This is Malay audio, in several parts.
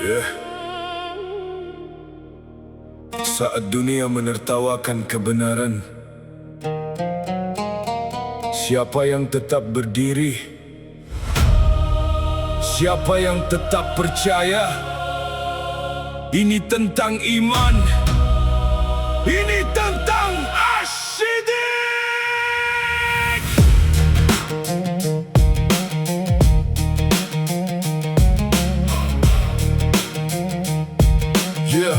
Yeah. Saat dunia menertawakan kebenaran, siapa yang tetap berdiri? Siapa yang tetap percaya? Ini tentang iman. Ini tentang Ashidik. Yeah.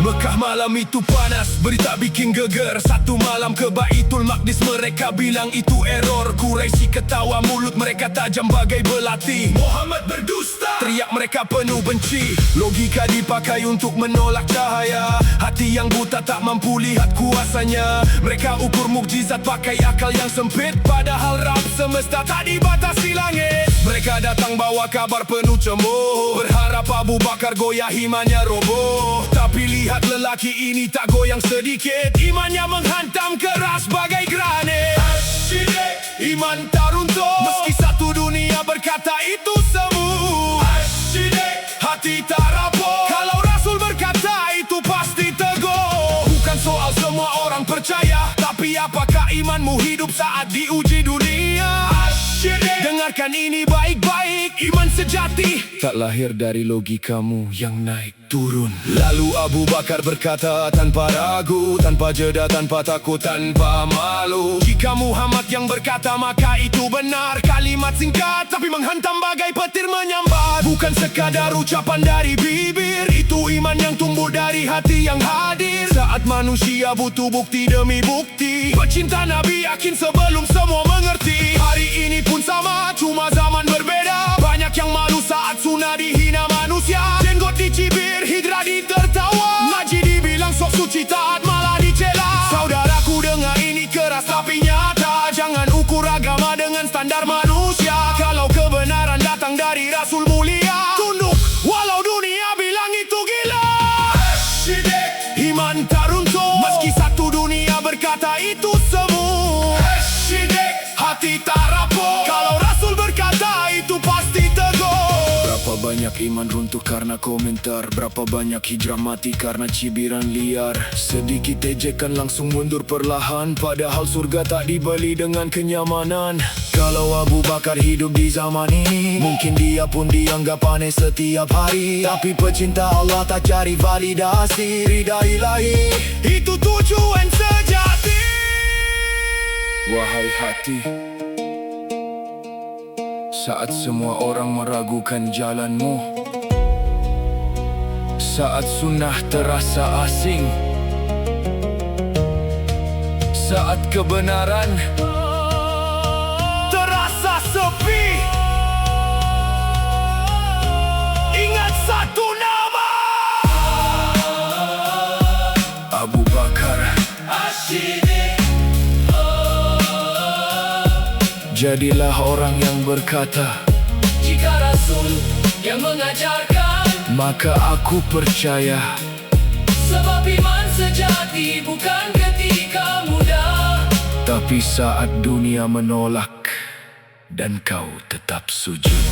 Mekah malam itu panas, berita bikin geger. Satu malam ke Baitul Maqdis, mereka bilang itu error. Quraisy ketawa, mulut mereka tajam bagai belati. Muhammad berdusta, teriak mereka penuh benci. Logika dipakai untuk menolak cahaya. Hati yang buta tak mampu lihat kuasanya. Mereka ukur mukjizat pakai akal yang sempit, padahal Rabb semesta tak dibatasi langit. Mereka datang bawa kabar penuh cemburu, berharap Abu Bakar goyah, imannya roboh. Tapi lihat lelaki ini tak goyang sedikit, imannya menghantam keras bagai granit. Ashidik, iman tak runtuh meski satu dunia berkata itu semu. Ashidik, hati tak rapuh kalau Rasul berkata itu pasti teguh. Bukan soal semua orang percaya, tapi apakah imanmu hidup saat diuji dunia? Ashidik, dengarkan ini baik-baik, iman sejati tak lahir dari logikamu yang naik turun. Lalu Abu Bakar berkata tanpa ragu, tanpa jeda, tanpa takut, tanpa malu, jika Muhammad yang berkata maka itu benar. Kalimat singkat tapi menghantam bagai petir menyambar. Bukan sekadar ucapan dari bibir, itu iman yang tumbuh dari hati yang hadir. Saat manusia butuh bukti demi bukti, pecinta Nabi yakin sebelum semua mengerti. Hari ini pun sama, cuma zaman berbeda. Banyak yang malu saat sunnah dihina manusia. Jenggot dicibir, hijrah ditertawa, ngaji dibilang sok suci, taat malah dicela. Saudaraku dengar ini keras tapi nyata, jangan ukur agama dengan standar manusia. Kalau kebenaran datang dari Rasul mulia, tunduk walau dunia bilang itu gila. Ashidik, iman tak runtuh meski satu dunia berkata itu semu. Ashidik, hati tak rapuh kalau Rasul berkata itu pasti teguh. Berapa banyak iman runtuh karena komentar, berapa banyak hijrah mati karena cibiran liar. Sedikit ejekan langsung mundur perlahan, padahal surga tak dibeli dengan kenyamanan. Kalau Abu Bakar hidup di zaman ini, mungkin dia pun dianggap aneh setiap hari. Tapi pecinta Allah tak cari validasi, ridha ilahi itu tujuan sejati. Wahai hati, saat semua orang meragukan jalanmu, saat sunnah terasa asing, saat kebenaran terasa sepi, ingat satu nama, Abu Bakar Ashidik. Jadilah orang yang berkata, jika Rasul yang mengajarkan, maka aku percaya. Sebab iman sejati bukan ketika mudah, tapi saat dunia menolak dan kau tetap sujud.